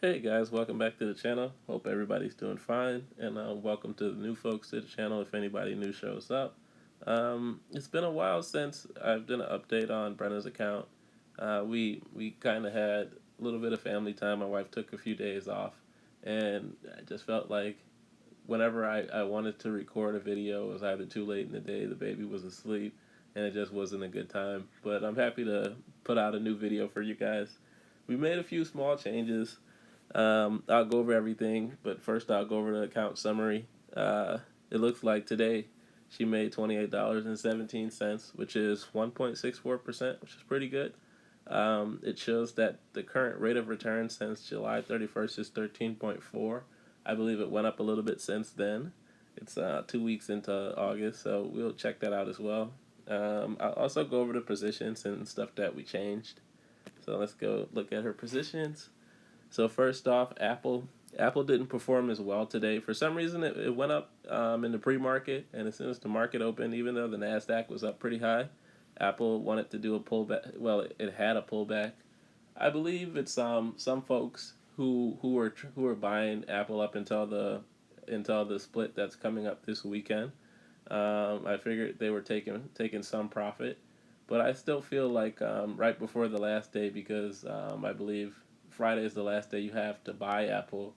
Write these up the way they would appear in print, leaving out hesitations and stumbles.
Hey guys, welcome back to the channel. Hope everybody's doing fine, and welcome to the new folks to the channel if anybody new shows up. It's been a while since I've done an update on Brenna's account. We kind of had a little bit of family time. My wife took a few days off, and I just felt like whenever I wanted to record a video, it was either too late in the day, the baby was asleep, and it just wasn't a good time. But I'm happy to put out a new video for you guys. We made a few small changes. I'll go over everything, but first I'll go over the account summary. It looks like today she made $28.17, which is 1.64%, which is pretty good. It shows that the current rate of return since July 31st is 13.4. I believe it went up a little bit since then. It's 2 weeks into August, so we'll check that out as well. I'll also go over the positions and stuff that we changed. So let's go look at her positions. So first off, Apple. Apple didn't perform as well today. For some reason, it went up in the pre-market, and as soon as the market opened, even though the Nasdaq was up pretty high, Apple wanted to do a pullback. Well, it had a pullback. I believe it's some folks who are buying Apple up until the split that's coming up this weekend. I figured they were taking some profit, but I still feel like right before the last day, because I believe Friday is the last day you have to buy Apple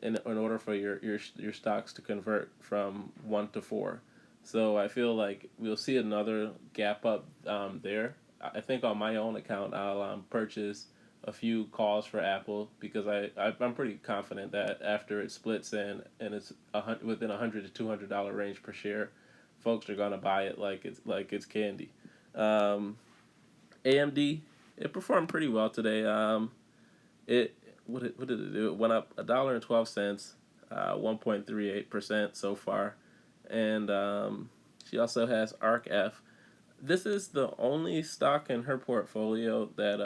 in order for your stocks to convert from 1 to 4. So I feel like we'll see another gap up there. I think on my own account I'll purchase a few calls for Apple because I'm pretty confident that after it splits and it's within $100 to $200 range per share, folks are gonna buy it like it's candy. Um, AMD, it performed pretty well today. It what did it do? It went up $1.12, 1.38% so far, and she also has ARC-F. This is the only stock in her portfolio that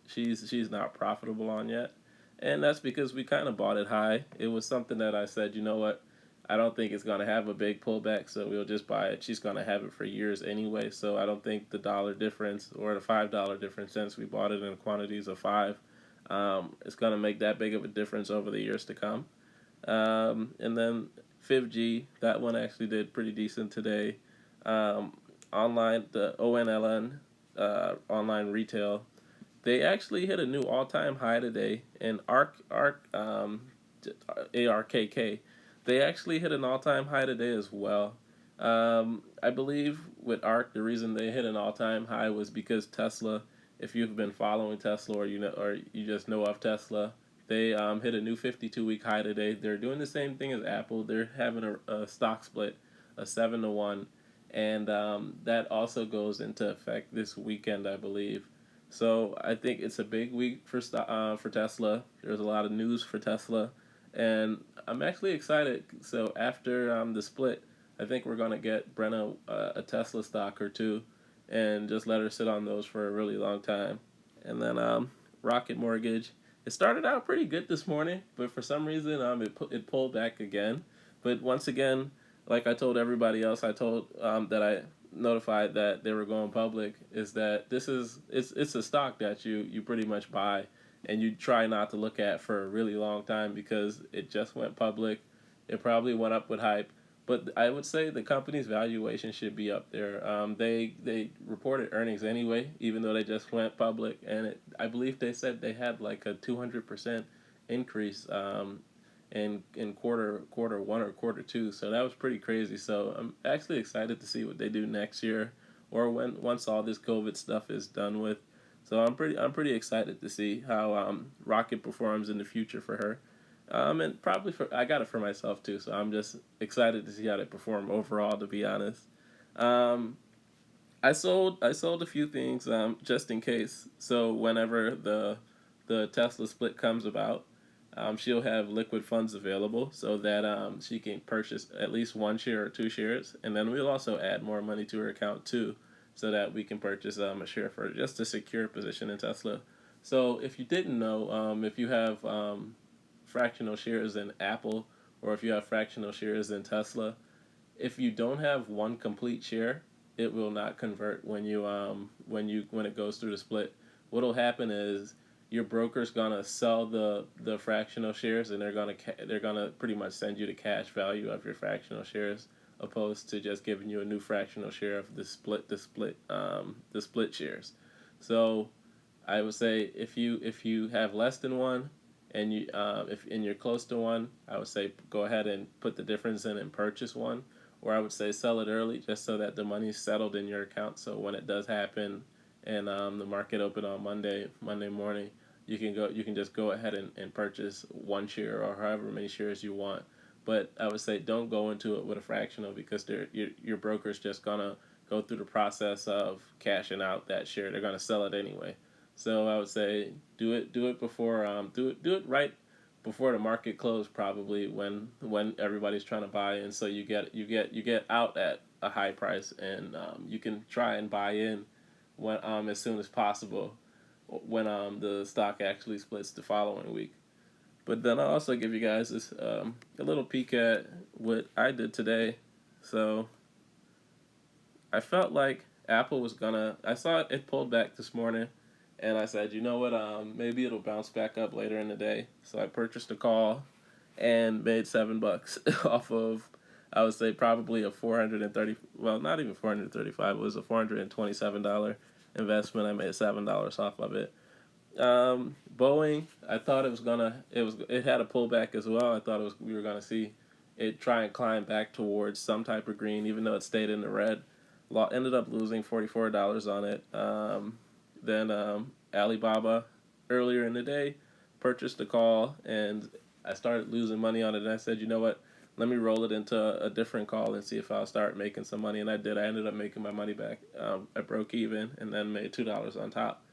she's not profitable on yet, and that's because we kind of bought it high. It was something that I said, you know what, I don't think it's gonna have a big pullback, so we'll just buy it. She's gonna have it for years anyway, so I don't think the dollar difference or the $5 difference since we bought it in quantities of five, it's gonna make that big of a difference over the years to come. And then FivG, that one actually did pretty decent today. Um, Online, the ONLN, online retail, they actually hit a new all-time high today. And ARKK, they actually hit an all-time high today as well. I believe with ARK, the reason they hit an all-time high was because Tesla. If you've been following Tesla, or you just know of Tesla, they hit a new 52-week high today. They're doing the same thing as Apple. They're having a stock split, a 7-to-1, and that also goes into effect this weekend, I believe. So I think it's a big week for Tesla. There's a lot of news for Tesla, and I'm actually excited. So after the split, I think we're gonna get Brenna a Tesla stock or two, and just let her sit on those for a really long time. And then Rocket Mortgage. It started out pretty good this morning, but for some reason it pulled back again. But once again, like I told everybody else, I told that I notified that they were going public, is that it's a stock that you pretty much buy and you try not to look at for a really long time because it just went public. It probably went up with hype, but I would say the company's valuation should be up there. They reported earnings anyway, even though they just went public, and I believe they said they had like a 200% increase in quarter one or quarter two. So that was pretty crazy. So I'm actually excited to see what they do next year, or once all this COVID stuff is done with. So I'm pretty excited to see how Rocket performs in the future for her. And probably I got it for myself too, so I'm just excited to see how they perform overall. To be honest, um, I sold a few things just in case. So whenever the Tesla split comes about, she'll have liquid funds available so that she can purchase at least one share or two shares, and then we'll also add more money to her account too, so that we can purchase a share for just a secure position in Tesla. So if you didn't know, if you have fractional shares in Apple, or if you have fractional shares in Tesla, if you don't have one complete share, it will not convert when it goes through the split. What'll happen is your broker's gonna sell the fractional shares, and they're gonna pretty much send you the cash value of your fractional shares, opposed to just giving you a new fractional share of the split shares. So I would say if you have less than one, and you're close to one, I would say go ahead and put the difference in and purchase one, or I would say sell it early just so that the money's settled in your account. So when it does happen, and the market open on Monday morning, you can just go ahead and purchase one share or however many shares you want. But I would say don't go into it with a fractional, because your broker's just gonna go through the process of cashing out that share. They're gonna sell it anyway. So I would say do it before do it right before the market closed, probably when everybody's trying to buy in, so you get out at a high price, and you can try and buy in when as soon as possible when the stock actually splits the following week. But then I'll also give you guys this a little peek at what I did today. So I felt like Apple was gonna. I saw it pulled back this morning, and I said, you know what? Maybe it'll bounce back up later in the day. So I purchased a call, and made $7 off of. I would say probably a 430. Well, not even 435. It was a $427 investment. I made $7 off of it. Boeing, I thought it was gonna. It had a pullback as well. I thought we were gonna see it try and climb back towards some type of green, even though it stayed in the red. Ended up losing $44 on it. Then Alibaba, earlier in the day, purchased a call, and I started losing money on it. And I said, you know what? Let me roll it into a different call and see if I'll start making some money. And I did. I ended up making my money back. I broke even, and then made $2 on top.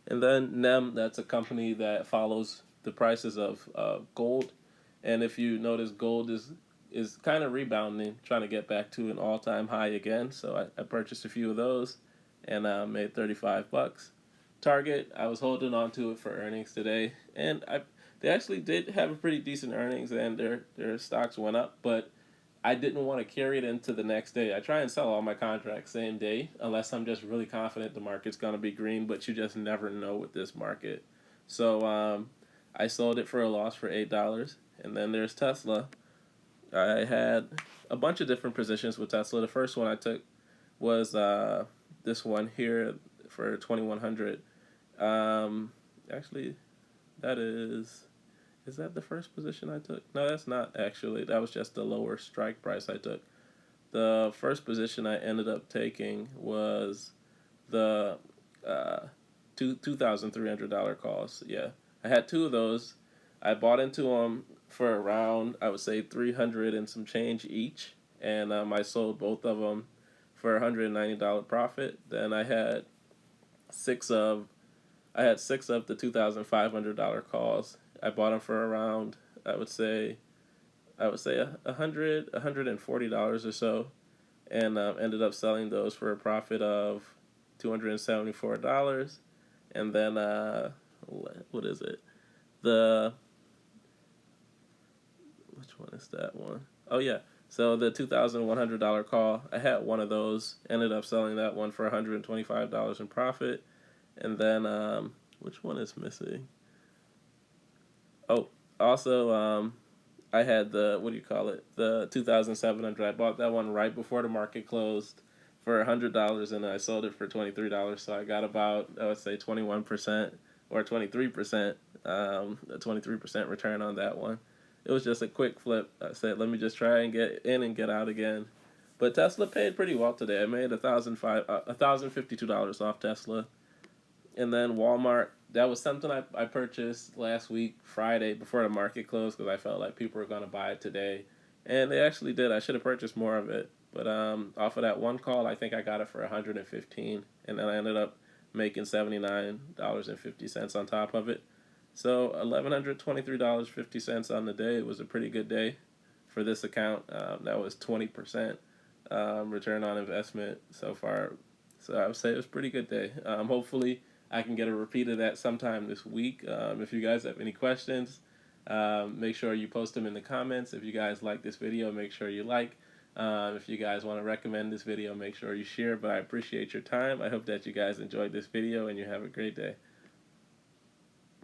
And then NEM, that's a company that follows the prices of gold. And if you notice, gold is kind of rebounding, trying to get back to an all-time high again. So I purchased a few of those, and made $35. Target, I was holding on to it for earnings today, and they actually did have a pretty decent earnings, and their stocks went up, but I didn't want to carry it into the next day. I try and sell all my contracts same day, unless I'm just really confident the market's going to be green, but you just never know with this market. So I sold it for a loss for $8. And then there's Tesla. I had a bunch of different positions with Tesla. The first one I took was this one here for 2100. Actually, that is that the first position I took? No, that's not actually. That was just the lower strike price I took. The first position I ended up taking was the $2,300 calls. Yeah, I had two of those. I bought into them for around, I would say, 300 and some change each, and I sold both of them for $190 profit. Then six of I had six of the $2,500 calls. I bought them for around, I would say $140 or so, and ended up selling those for a profit of $274. And then what is it? The Which one is that one? Oh yeah. So the $2,100 call, I had one of those. Ended up selling that one for $125 in profit. And then which one is missing? Oh, also I had the 2,700. I bought that one right before the market closed for $100, and I sold it for $23. So I got about, I would say, 21% or 23%, a 23% return on that one. It was just a quick flip. I said, let me just try and get in and get out again. But Tesla paid pretty well today. I made $1,052 off Tesla. And then Walmart, that was something I purchased last week, Friday, before the market closed, because I felt like people were going to buy it today. And they actually did. I should have purchased more of it. But off of that one call, I think I got it for $115. And then I ended up making $79.50 on top of it. So $1,123.50 on the day. It was a pretty good day for this account. That was 20% return on investment so far. So I would say it was a pretty good day. Hopefully I can get a repeat of that sometime this week. If you guys have any questions, make sure you post them in the comments. If you guys like this video, make sure you like. If you guys want to recommend this video, make sure you share. But I appreciate your time. I hope that you guys enjoyed this video, and you have a great day.